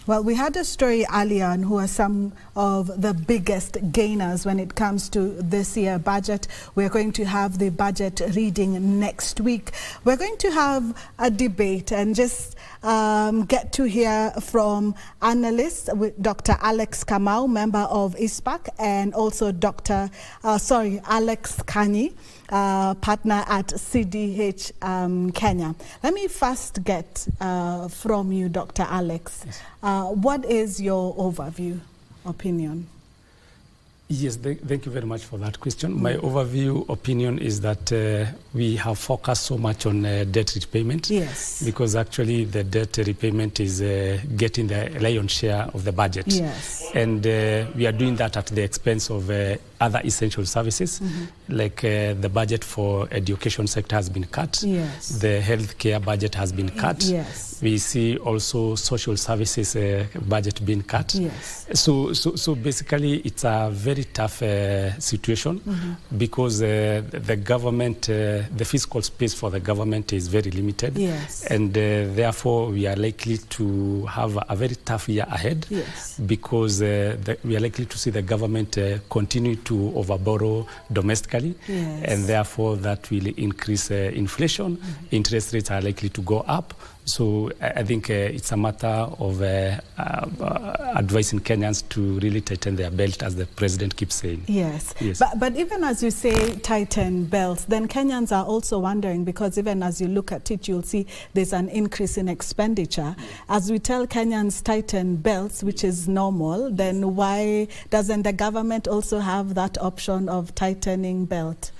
Well, we had a story earlier on who are some of the biggest gainers when it comes to this year budget. We're going to have the budget reading next week. We're going to have a debate and just get to hear from analysts with Dr. Alex Kamau, member of ISPAC, and also Alex Kanyi, partner at CDH Kenya. Let me first get from you, Dr. Alex. Yes. What is your overview opinion? Yes, thank you very much for that question. My overview opinion is that we have focused so much on debt repayment. Yes. Because actually the debt repayment is getting the lion's share of the budget. Yes. And we are doing that at the expense of other essential services, like the budget for education sector has been cut. Yes. The healthcare budget has been cut. Yes. We see also social services budget being cut. Yes. So basically it's a very tough situation because the government, the fiscal space for the government is very limited. Yes. And therefore we are likely to have a very tough year ahead. Yes. Because we are likely to see the government continue to overborrow domestically. Yes. And therefore that will increase inflation. Interest rates are likely to go up. So I think it's a matter of advising Kenyans to really tighten their belt, as the president keeps saying. Yes. Yes. But even as you say tighten belts, then Kenyans are also wondering, because even as you look at it, you'll see there's an increase in expenditure. As we tell Kenyans tighten belts, which is normal, then why doesn't the government also have that option of tightening belt?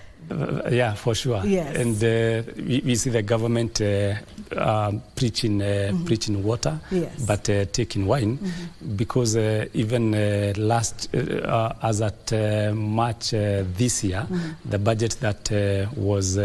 Yeah, for sure. Yes. And we see the government preaching water, yes, but taking wine, because even as at March this year, the budget that was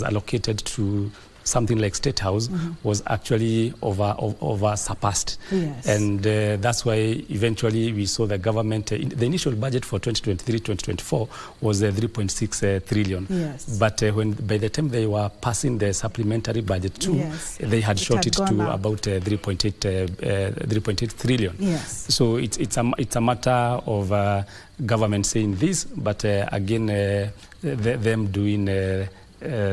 allocated to something like State House was actually over surpassed. Yes. And that's why eventually we saw the government, the initial budget for 2023-2024 was 3.6 trillion. Yes. But by the time they were passing the supplementary budget too, yes, they had shot it to about 3.8 trillion. Yes. So it's a matter of government saying this, but again them doing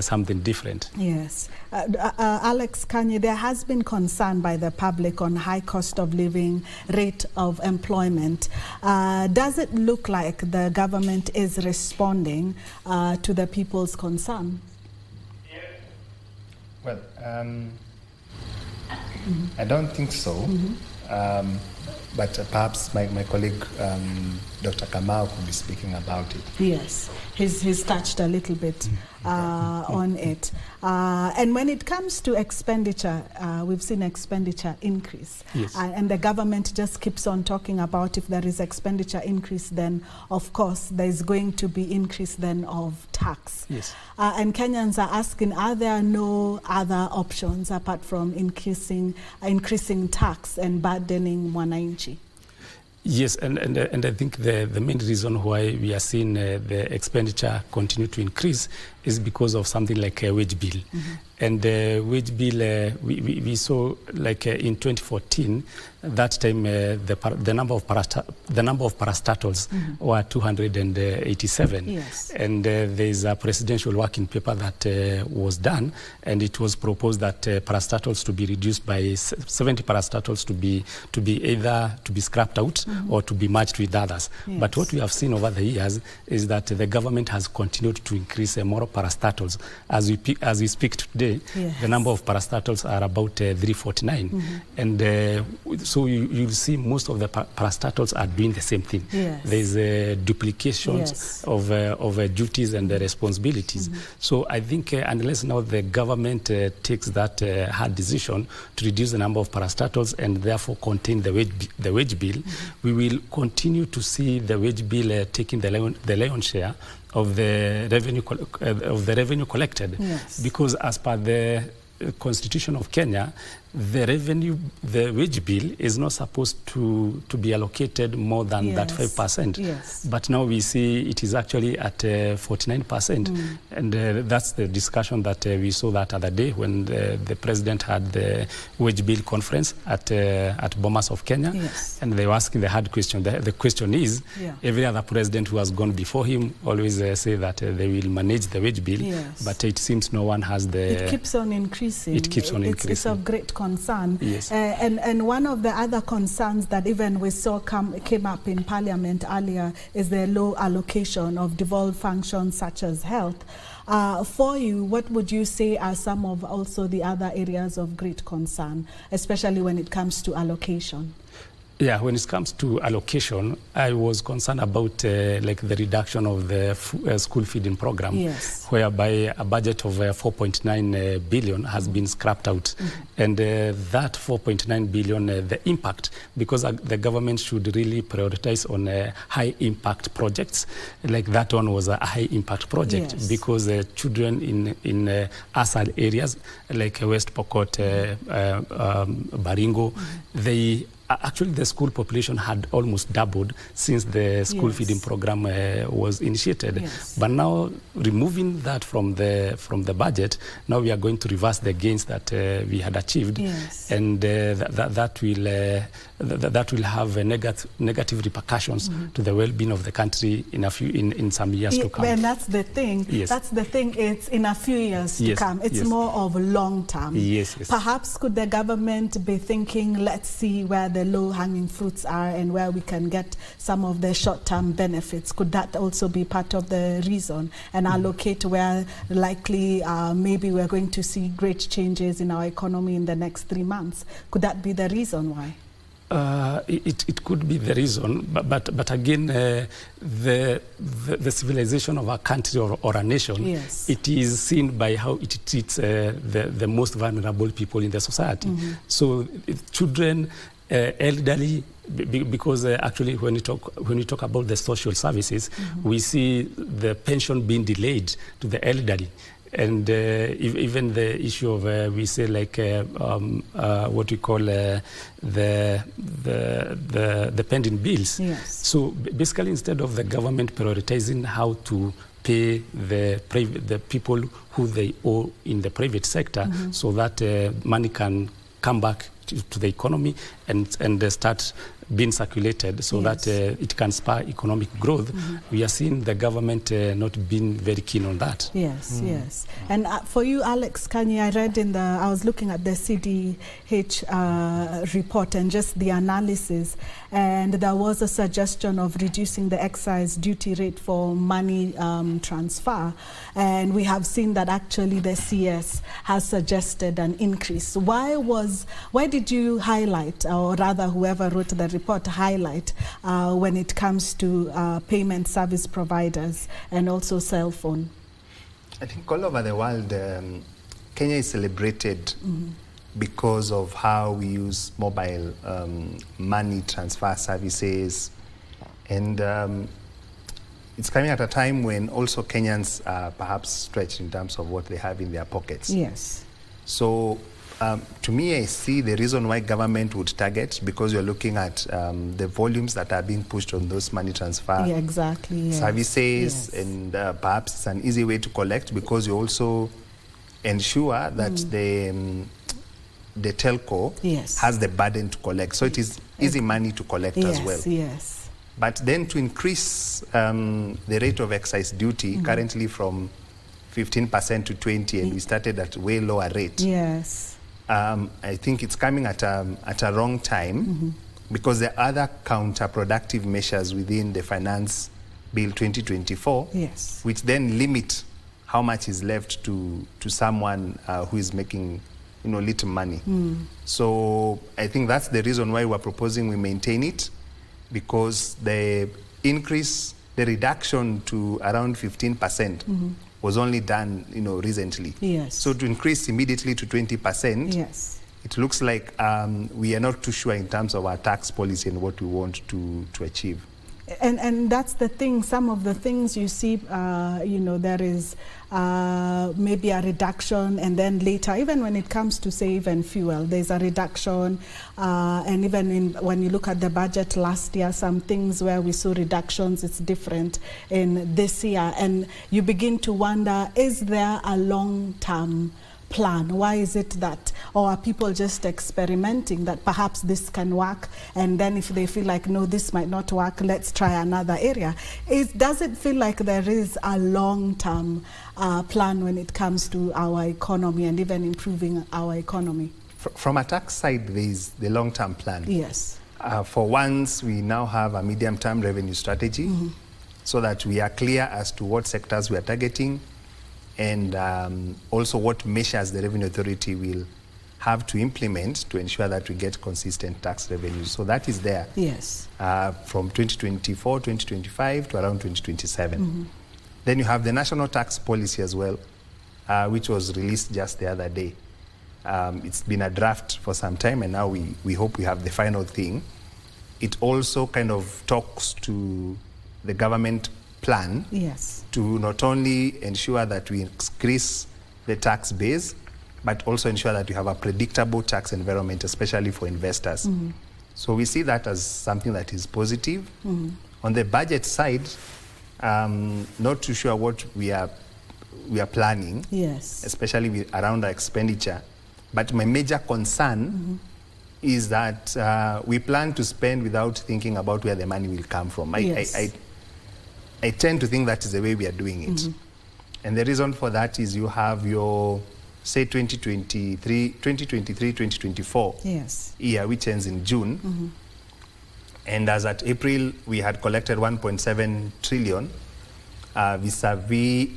something different. Yes. Alex Kanyi, there has been concern by the public on high cost of living, rate of employment. Does it look like the government is responding to the people's concern? Well, I don't think so. But perhaps my colleague, Dr. Kamau, could be speaking about it. Yes, he's touched a little bit on it. And when it comes to expenditure, we've seen expenditure increase. Yes. And the government just keeps on talking about if there is expenditure increase, then of course there is going to be increase then of tax. Yes. And Kenyans are asking, are there no other options apart from increasing tax and burdening mwananchi? Yes, and I think the main reason why we are seeing the expenditure continue to increase is because of something like a wage bill. And the wage bill, we saw like in 2014, that time the number of parastatals were 287. Yes. And there is a presidential working paper that was done, and it was proposed that parastatals to be reduced by 70 parastatals to be either to be scrapped out or to be merged with others. Yes. But what we have seen over the years is that the government has continued to increase more parastatals. As we speak today, yes, the number of parastatals are about 349. And so you'll see most of the parastatals are doing the same thing. Yes. There's duplications, yes, of duties and responsibilities. So I think unless now the government takes that hard decision to reduce the number of parastatals and therefore contain the wage bill, we will continue to see the wage bill taking the lion's share of the revenue collected. Yes. Because as per the Constitution of Kenya, the revenue, the wage bill is not supposed to be allocated more than that 5%. Yes. But now we see it is actually at 49%. And that's the discussion that we saw that other day when the president had the wage bill conference at Bomas of Kenya. Yes. And they were asking the hard question. The question is, every other president who has gone before him always say that they will manage the wage bill. Yes. But it seems no one has the... It keeps on increasing. It keeps on increasing. It's of great concern. Yes. And one of the other concerns that even we saw came up in Parliament earlier is the low allocation of devolved functions such as health. For you, what would you say are some of also the other areas of great concern, especially when it comes to allocation? Yeah, when it comes to allocation, I was concerned about like the reduction of the school feeding program, yes, whereby a budget of 4.9 billion has been scrapped out. And that 4.9 billion, the impact, because the government should really prioritize on high impact projects, like that one was a high impact project, yes, because children in ASAL areas like West Pokot, Baringo, they actually, the school population had almost doubled since the school feeding program was initiated. Yes. But now, removing that from the budget, now we are going to reverse the gains that we had achieved, yes, and that will have negative repercussions to the well-being of the country in some years to come. And that's the thing. Yes. That's the thing. It's in a few years to come. It's more of long term. Yes, yes. Perhaps could the government be thinking, let's see where the low-hanging fruits are and where we can get some of the short-term benefits. Could that also be part of the reason, and allocate where likely maybe we're going to see great changes in our economy in the next 3 months? Could that be the reason why? It could be the reason, but again, the civilization of a country or a nation, yes, it is seen by how it treats the most vulnerable people in the society. So children, elderly, because actually when you talk about the social services, we see the pension being delayed to the elderly. And even the issue of we say like what we call the pending bills. Yes. So basically, instead of the government prioritizing how to pay the people who they owe in the private sector, so that money can come back to the economy and start being circulated, so yes, that it can spur economic growth. We are seeing the government not being very keen on that. Yes, yes. And for you, Alex Kanye, I read I was looking at the CDH report and just the analysis, and there was a suggestion of reducing the excise duty rate for money transfer. And we have seen that actually the CS has suggested an increase. Why did you highlight, or rather whoever wrote the report highlight, when it comes to payment service providers and also cell phone? I think all over the world, Kenya is celebrated because of how we use mobile money transfer services. And it's coming at a time when also Kenyans are perhaps stretched in terms of what they have in their pockets. Yes. So to me, I see the reason why government would target, because you're looking at the volumes that are being pushed on those money transfer services, yes, and perhaps it's an easy way to collect, because you also ensure that the telco, yes, has the burden to collect. So it is easy money to collect, yes, as well. Yes. But then to increase the rate of excise duty, currently from 15% to 20%, and we started at way lower rate. Yes. I think it's coming at a wrong time, because there are other counterproductive measures within the Finance Bill 2024, yes, which then limit how much is left to someone who is making little money. So I think that's the reason why we're proposing we maintain it, because the reduction to around 15% was only done, recently. Yes. So to increase immediately to 20%, yes, it looks like we are not too sure in terms of our tax policy and what we want to achieve. And that's the thing. Some of the things you see, there is maybe a reduction, and then later, even when it comes to say even fuel, there's a reduction. And even when you look at the budget last year, some things where we saw reductions, it's different in this year. And you begin to wonder, is there a long-term plan? Why is it that, or are people just experimenting that perhaps this can work, and then if they feel like, no, this might not work, let's try another area? Does it feel like there is a long-term plan when it comes to our economy and even improving our economy? From a tax side, there is the long-term plan. Yes. For once, we now have a medium-term revenue strategy, so that we are clear as to what sectors we are targeting, and also what measures the Revenue Authority will have to implement to ensure that we get consistent tax revenues. So that is there. Yes. From 2024, 2025 to around 2027. Then you have the National Tax Policy as well, which was released just the other day. It's been a draft for some time, and now we hope we have the final thing. It also kind of talks to the government plan, yes, to not only ensure that we increase the tax base, but also ensure that we have a predictable tax environment, especially for investors. So we see that as something that is positive. On the budget side, not too sure what we are planning, yes, especially around our expenditure. But my major concern is that we plan to spend without thinking about where the money will come from. Yes. I tend to think that is the way we are doing it. And the reason for that is you have your, say, 2023, 2024 yes, year, which ends in June. And as at April, we had collected 1.7 trillion vis-a-vis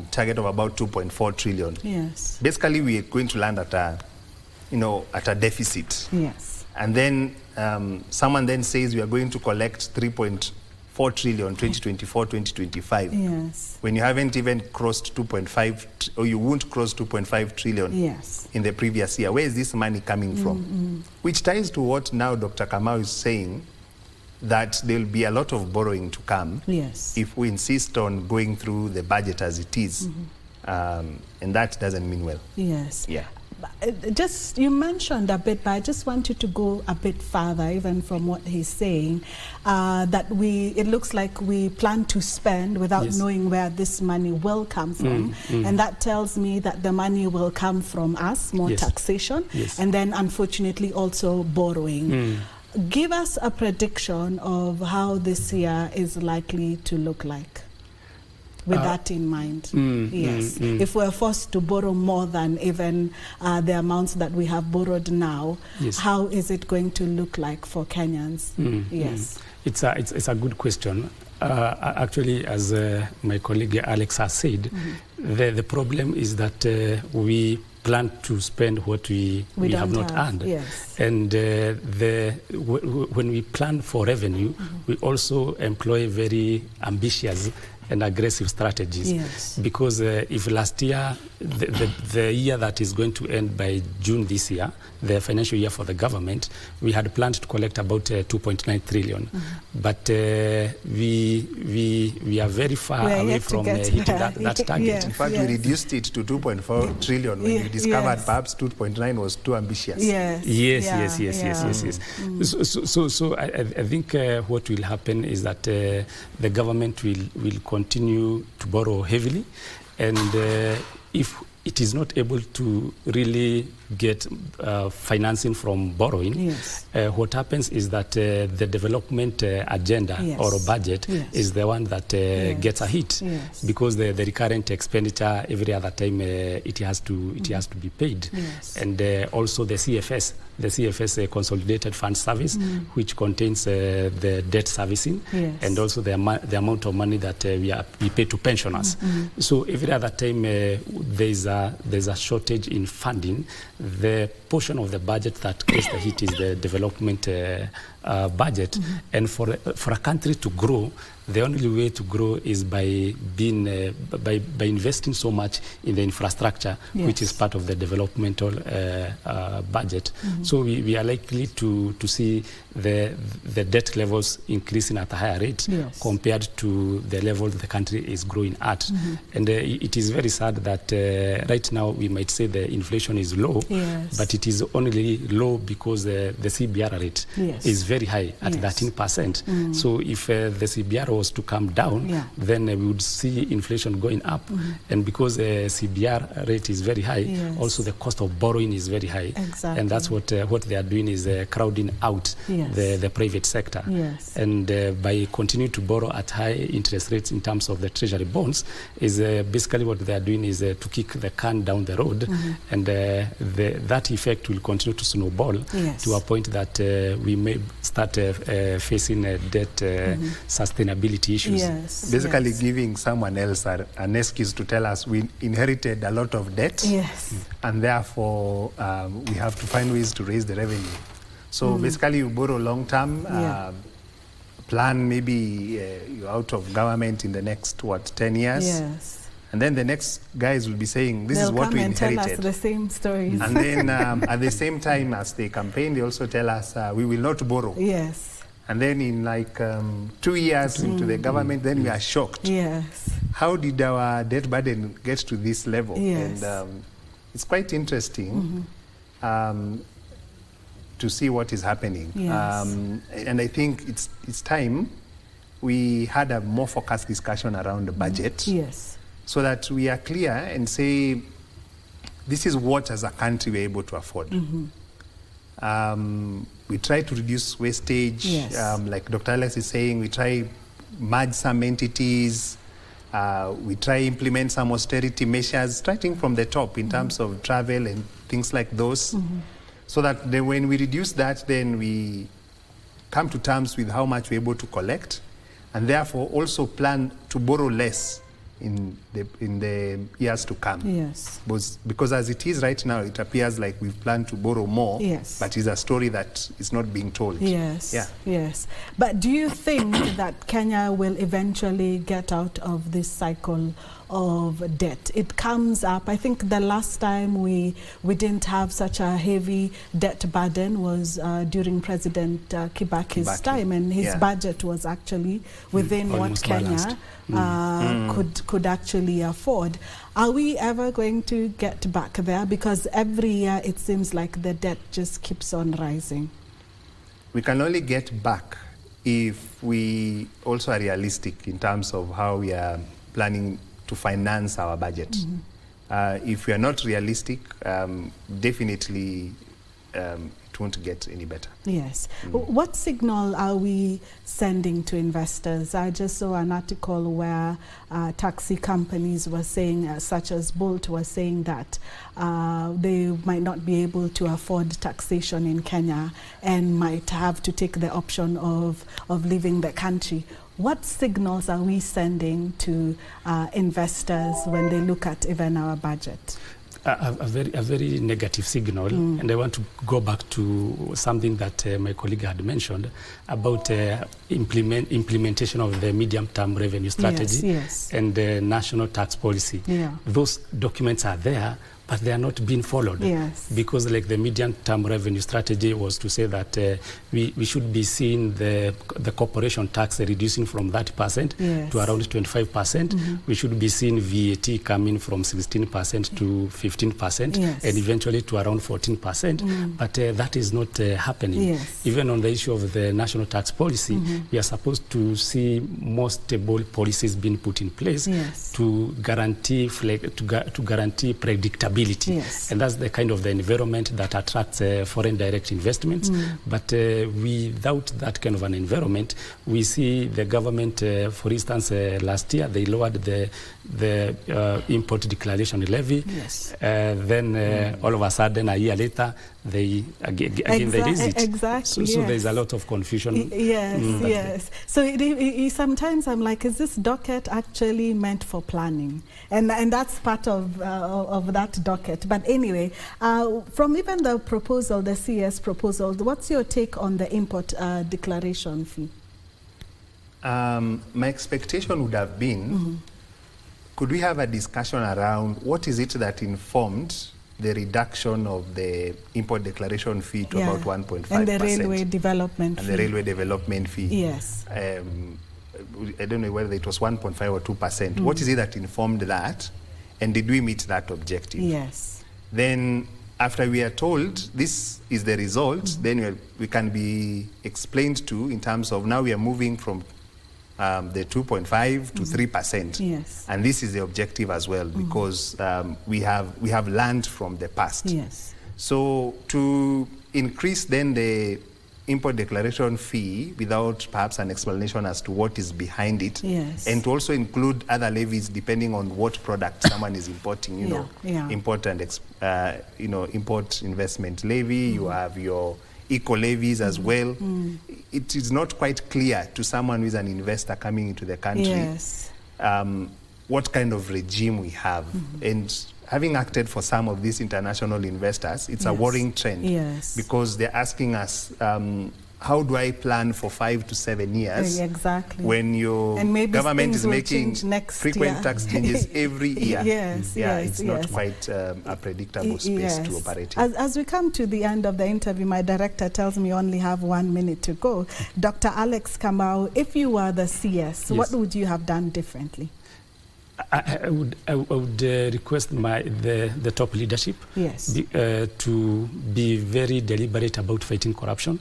target of about 2.4 trillion. Yes. Basically, we are going to land at a deficit. Yes. And then someone then says we are going to collect 3.4 trillion 2024, 2025. Yes. When you haven't even crossed 2.5, or you won't cross 2.5 trillion yes, in the previous year. Where is this money coming from? Which ties to what now Dr. Kamau is saying, that there will be a lot of borrowing to come, yes, if we insist on going through the budget as it is. And that doesn't mean well. Yes. Yeah. Just, you mentioned a bit, but I just want you to go a bit further, even from what he's saying, that it looks like we plan to spend without yes, knowing where this money will come from. And that tells me that the money will come from us, more yes, taxation, yes, and then unfortunately also borrowing. Give us a prediction of how this year is likely to look like, with that in mind. Yes. If we're forced to borrow more than even the amounts that we have borrowed now, yes, how is it going to look like for Kenyans? Yes. It's a good question. Actually, as my colleague Alex has said, the problem is that we plan to spend what we have not earned. Yes. And when we plan for revenue, we also employ very ambitious and aggressive strategies. Yes. Because if last year, the year that is going to end by June this year, the financial year for the government, we had planned to collect about 2.9 trillion. But we are very far away from hitting that target. Yes. In fact, we reduced it to 2.4 trillion when we discovered perhaps 2.9 was too ambitious. Yes. Yes. So I think what will happen is that the government will continue to borrow heavily, and if it is not able to really get financing from borrowing, yes, what happens is that the development agenda, yes, or budget, yes, is the one that yes, gets a hit, yes, because the recurrent expenditure every other time it has to be paid. Yes. And also the CFS Consolidated Fund Service, which contains the debt servicing, yes, and also the amount of money that we pay to pensioners. So every other time there's a shortage in funding, the portion of the budget that gets the hit is the development budget. And for a country to grow, the only way to grow is by being by investing so much in the infrastructure, which is part of the developmental budget. So we are likely to see the debt levels increasing at a higher rate compared to the level the country is growing at. And it is very sad that right now we might say the inflation is low, but it is only low because the CBR rate is very high at 13%. So if the CBR was to come down, then we would see inflation going up. And because the CBR rate is very high, also the cost of borrowing is very high. And that's what they are doing is crowding out the private sector. And by continuing to borrow at high interest rates in terms of the treasury bonds, is basically what they are doing is to kick the can down the road. And that effect will continue to snowball to a point that we may start facing debt sustainability issues. Basically giving someone else an excuse to tell us we inherited a lot of debt, and therefore we have to find ways to raise the revenue. So basically you borrow long term, plan maybe you're out of government in the next 10 years. And then the next guys will be saying, this is what we inherited. They'll come and tell us the same stories. And then at the same time as they campaign, they also tell us, we will not borrow. And then in like 2 years into the government, then we are shocked. How did our debt burden get to this level? And it's quite interesting to see what is happening. And I think it's time we had a more focused discussion around the budget. So that we are clear and say, this is what as a country we're able to afford. We try to reduce wastage, like Dr. Alex is saying, we try merge some entities, we try implement some austerity measures, starting from the top in terms of travel and things like those, so that then when we reduce that, then we come to terms with how much we're able to collect, and therefore also plan to borrow less in the years to come. Because as it is right now, it appears like we've planned to borrow more, but it's a story that is not being told. But do you think that Kenya will eventually get out of this cycle of debt? It comes up, I think the last time we didn't have such a heavy debt burden was during President Kibaki's time, and his budget was actually within what Kenya could actually afford. Are we ever going to get back there? Because every year it seems like the debt just keeps on rising. We can only get back if we also are realistic in terms of how we are planning to finance our budget. If we are not realistic, definitely it won't get any better. What signal are we sending to investors? I just saw an article where taxi companies were saying, such as Bolt, was saying that they might not be able to afford taxation in Kenya and might have to take the option of leaving the country. What signals are we sending to investors when they look at even our budget? A very negative signal, and I want to go back to something that my colleague had mentioned about implementation of the medium-term revenue strategy and the national tax policy. Those documents are there, but they are not being followed. Because like the medium-term revenue strategy was to say that we should be seeing the corporation tax reducing from 30% to around 25%. We should be seeing VAT coming from 16% to 15% and eventually to around 14%. But that is not happening. Even on the issue of the national tax policy, we are supposed to see more stable policies being put in place to guarantee predictability. And that's the kind of the environment that attracts foreign direct investments. But without that kind of an environment, we see the government, for instance, last year they lowered the import declaration levy. Then all of a sudden, a year later, they raise it. So there's a lot of confusion. So sometimes I'm like, is this docket actually meant for planning? And that's part of that docket. But anyway, from even the proposal, the CS proposal, what's your take on the import declaration fee? My expectation would have been, could we have a discussion around what is it that informed the reduction of the import declaration fee to about 1.5%? And the railway development fee. And the railway development fee. Yes. I don't know whether it was 1.5 or 2%. What is it that informed that? And did we meet that objective? Yes. Then, after we are told this is the result, then we can be explained to in terms of now we are moving from the 2.5 to 3%. Yes. And this is the objective as well, because we have learned from the past. Yes. So to increase then the import declaration fee without perhaps an explanation as to what is behind it, yes, and to also include other levies depending on what product someone is importing, import and import investment levy, you have your eco levies as well. It is not quite clear to someone who is an investor coming into the country, yes, what kind of regime we have. And having acted for some of these international investors, it's a worrying trend, because they're asking us, how do I plan for 5 to 7 years when your government is making frequent tax changes every year? It's not quite a predictable space to operate in. As we come to the end of the interview, my director tells me I only have 1 minute to go. Dr. Alex Kamau, if you were the CS, what would you have done differently? I would request the top leadership to be very deliberate about fighting corruption,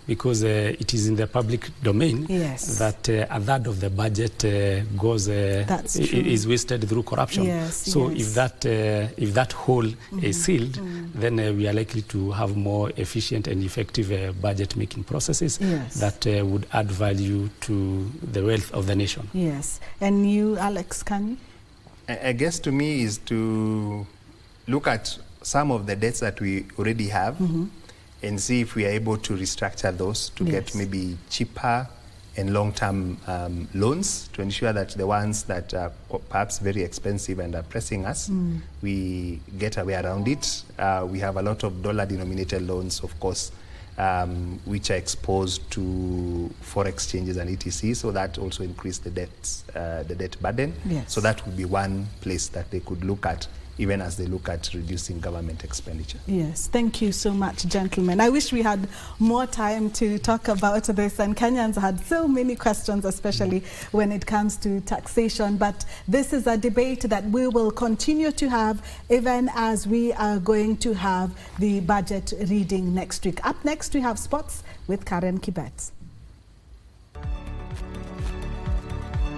because it is in the public domain that a third of the budget is wasted through corruption. If that hole is sealed, then we are likely to have more efficient and effective budget making processes that would add value to the wealth of the nation. Yes. And you, Alex, can you? I guess to me is to look at some of the debts that we already have and see if we are able to restructure those to get maybe cheaper and long-term loans, to ensure that the ones that are perhaps very expensive and are pressing us, we get a way around it. We have a lot of dollar-denominated loans, of course, which are exposed to forex changes and etc. So that also increased the debt burden. So that would be one place that they could look at, even as they look at reducing government expenditure. Yes, thank you so much, gentlemen. I wish we had more time to talk about this, and Kenyans had so many questions, especially when it comes to taxation. But this is a debate that we will continue to have, even as we are going to have the budget reading next week. Up next, we have sports with Karen Kibet.